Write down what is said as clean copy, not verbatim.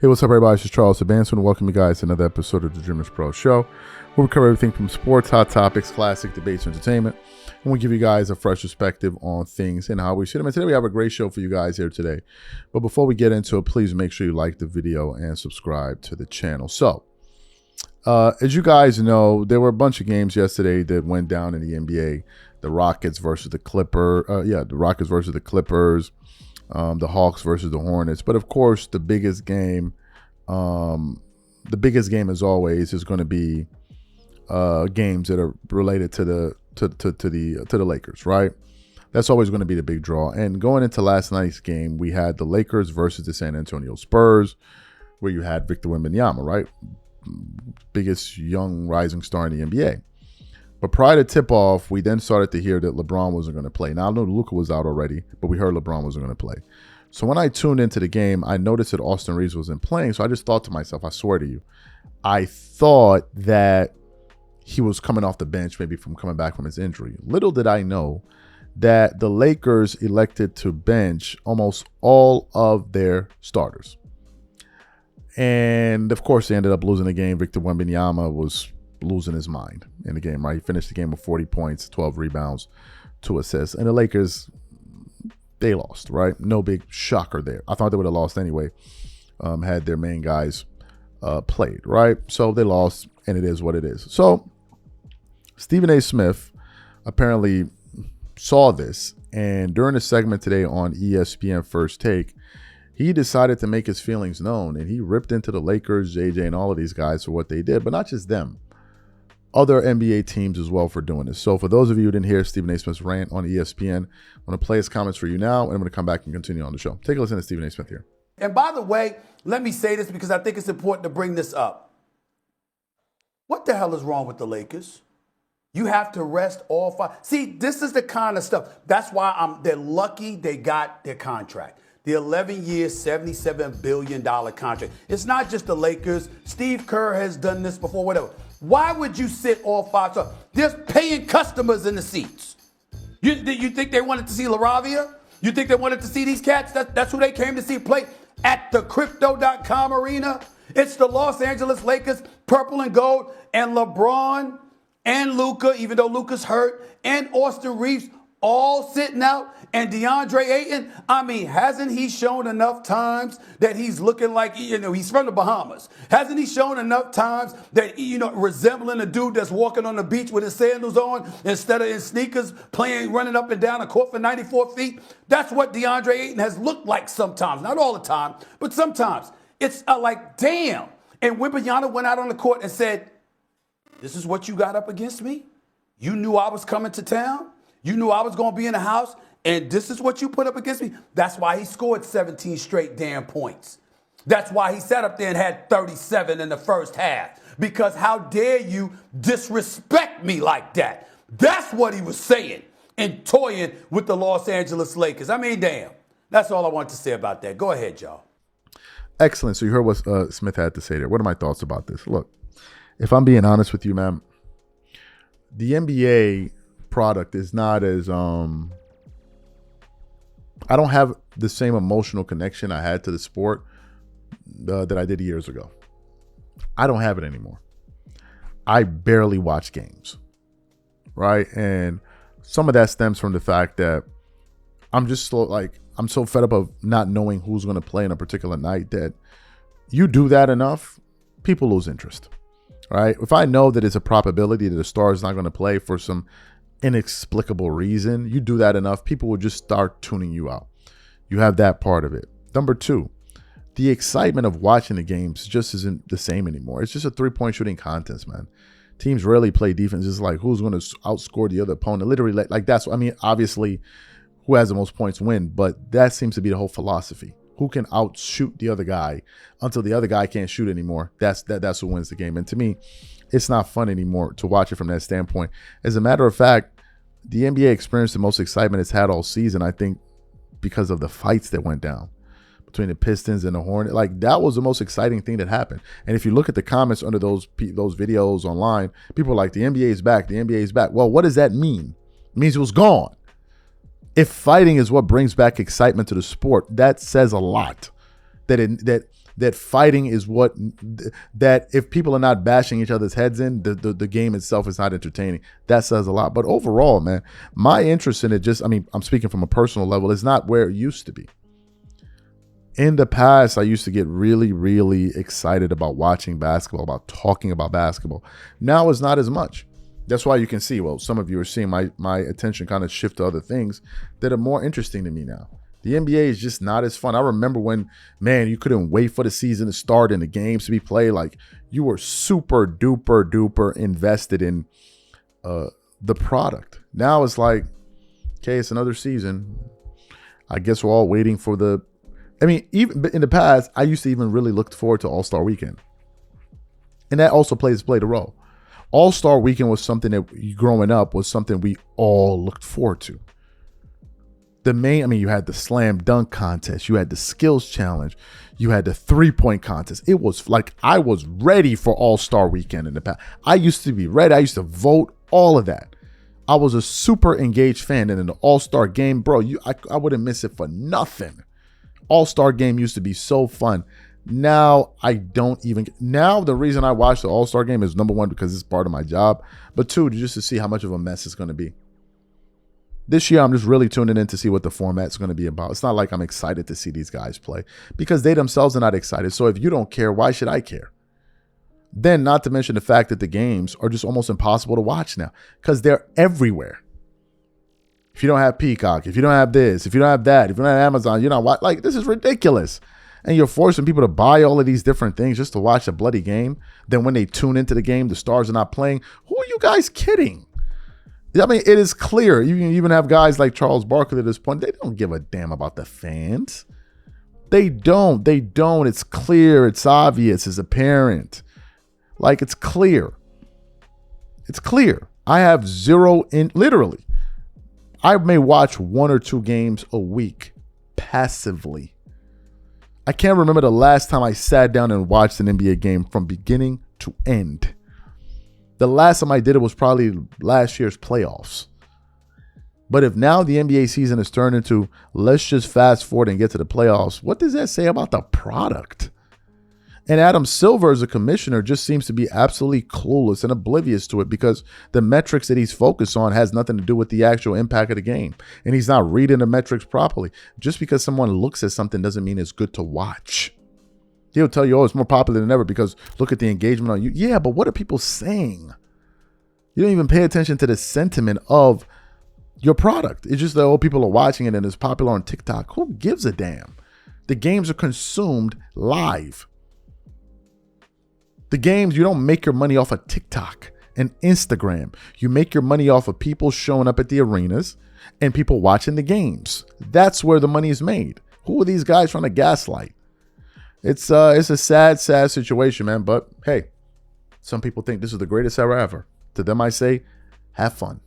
Hey, what's up, everybody? This is Charles Sabanson, and welcome you guys to another episode of the DREAMERSPRO show, where we cover everything from sports, hot topics, classic debates, entertainment, and we give you guys a fresh perspective on things and how we see them. And today we have a great show for you guys here today. But before we get into it, please make sure you like the video and subscribe to the channel. So, as you guys know, there were a bunch of games yesterday that went down in the NBA. The Rockets versus the Clippers. The Hawks versus the Hornets. But of course, the biggest game as always is going to be games that are related to the Lakers, right? That's always going to be the big draw. And going into last night's game, we had the Lakers versus the San Antonio Spurs, where you had Victor Wembanyama, right? Biggest young rising star in the NBA. But prior to tip-off, we then started to hear that LeBron wasn't going to play. Now, I know Luka was out already, but we heard LeBron wasn't going to play. So when I tuned into the game, I noticed that Austin Reeves wasn't playing. So I just thought to myself, I swear to you, I thought that he was coming off the bench, maybe from coming back from his injury. Little did I know that the Lakers elected to bench almost all of their starters. And, of course, they ended up losing the game. Victor Wembanyama was losing his mind in the game, right? He finished the game with 40 points, 12 rebounds, 2 assists. And the Lakers, they lost, right? No big shocker there. I thought they would have lost anyway, had their main guys played, right? So they lost, and it is what it is. So Stephen A. Smith apparently saw this, and during a segment today on ESPN First Take, he decided to make his feelings known, and he ripped into the Lakers, JJ, and all of these guys for what they did, but not just them. Other NBA teams as well for doing this. So for those of you who didn't hear Stephen A. Smith's rant on ESPN, I'm going to play his comments for you now, and I'm going to come back and continue on the show. Take a listen to Stephen A. Smith here. And by the way, let me say this because I think it's important to bring this up. What the hell is wrong with the Lakers? You have to rest all 5. See, this is the kind of stuff. That's why they're lucky they got their contract. The 11-year, $77 billion contract. It's not just the Lakers. Steve Kerr has done this before, whatever. Why would you sit all 5 stars? There's paying customers in the seats. You think they wanted to see LaRavia? You think they wanted to see these cats? That's who they came to see play at the Crypto.com arena? It's the Los Angeles Lakers, purple and gold, and LeBron and Luka, even though Luka's hurt, and Austin Reeves all sitting out, and DeAndre Ayton, I mean, hasn't he shown enough times that he's looking like, he's from the Bahamas? Hasn't he shown enough times that, resembling a dude that's walking on the beach with his sandals on instead of in sneakers, running up and down a court for 94 feet? That's what DeAndre Ayton has looked like sometimes. Not all the time, but sometimes. It's like, damn. And Wembanyama went out on the court and said, this is what you got up against me? You knew I was coming to town? You knew I was going to be in the house, and this is what you put up against me? That's why he scored 17 straight damn points. That's why he sat up there and had 37 in the first half. Because how dare you disrespect me like that? That's what he was saying and toying with the Los Angeles Lakers. I mean, damn. That's all I want to say about that. Go ahead, y'all. Excellent. So you heard what Smith had to say there. What are my thoughts about this? Look, if I'm being honest with you, man, the NBA product is not as I don't have the same emotional connection I had to the sport that I did years ago. I don't have it anymore. I barely watch games, right? And some of that stems from the fact that I'm so fed up of not knowing who's going to play in a particular night that you do that enough, people lose interest, right? If I know that it's a probability that a star is not going to play for some inexplicable reason, you do that enough, people will just start tuning you out. You have that part of it. Number 2, the excitement of watching the games just isn't the same anymore. It's just a 3-point shooting contest, man. Teams rarely play defense. It's like who's going to outscore the other opponent. Literally, like that's, I mean, obviously who has the most points win, but that seems to be the whole philosophy. Who can outshoot the other guy until the other guy can't shoot anymore. That's who wins the game. And to me, it's not fun anymore to watch it from that standpoint. As a matter of fact, the NBA experienced the most excitement it's had all season, I think, because of the fights that went down between the Pistons and the Hornets. Like, that was the most exciting thing that happened. And if you look at the comments under those videos online, people are like, the NBA is back, the NBA is back. Well, what does that mean? It means it was gone. If fighting is what brings back excitement to the sport, that says a lot. That that fighting is that if people are not bashing each other's heads in, the game itself is not entertaining. That says a lot. But overall, man, my interest in it I'm speaking from a personal level, is not where it used to be. In the past, I used to get really, really excited about watching basketball, about talking about basketball. Now it's not as much. That's why you can see, well, some of you are seeing my attention kind of shift to other things that are more interesting to me now. The NBA is just not as fun. I remember when, man, you couldn't wait for the season to start and the games to be played. Like, you were super duper duper invested in the product. Now it's like, okay, it's another season. I guess we're all waiting for even in the past, I used to even really look forward to All-Star Weekend. And that also played a role. All-Star Weekend was something that, growing up, was something we all looked forward to. You had the slam dunk contest, you had the skills challenge, you had the 3-point contest. It was like, I was ready for All-Star Weekend in the past. I used to be ready. I used to vote, all of that. I was a super engaged fan. And in the All-Star game, bro, I wouldn't miss it for nothing. All-Star game used to be so fun. Now now the reason I watch the All-Star game is, number one, because it's part of my job, but two, just to see how much of a mess it's going to be. This year, I'm just really tuning in to see what the format's going to be about. It's not like I'm excited to see these guys play, because they themselves are not excited. So if you don't care, why should I care? Then, not to mention the fact that the games are just almost impossible to watch now, because they're everywhere. If you don't have Peacock, if you don't have this, if you don't have that, if you don't have Amazon, you're not watching. Like, this is ridiculous. And you're forcing people to buy all of these different things just to watch a bloody game. Then when they tune into the game, the stars are not playing. Who are you guys kidding? I mean, it is clear. You can even have guys like Charles Barkley at this point. They don't give a damn about the fans. They don't. It's clear. It's obvious. It's apparent. Like, it's clear. It's clear. I have literally, I may watch 1 or 2 games a week passively. I can't remember the last time I sat down and watched an NBA game from beginning to end. The last time I did it was probably last year's playoffs. But if now the NBA season has turned into, let's just fast forward and get to the playoffs, what does that say about the product? And Adam Silver, as a commissioner, just seems to be absolutely clueless and oblivious to it, because the metrics that he's focused on has nothing to do with the actual impact of the game. And he's not reading the metrics properly. Just because someone looks at something doesn't mean it's good to watch. He'll tell you, oh, it's more popular than ever because look at the engagement on you. Yeah, but what are people saying? You don't even pay attention to the sentiment of your product. It's just that, oh, people are watching it and it's popular on TikTok. Who gives a damn? The games are consumed live. The games, you don't make your money off of TikTok and Instagram. You make your money off of people showing up at the arenas and people watching the games. That's where the money is made. Who are these guys trying to gaslight? It's a sad, sad situation, man. But hey, some people think this is the greatest era ever. To them, I say, have fun.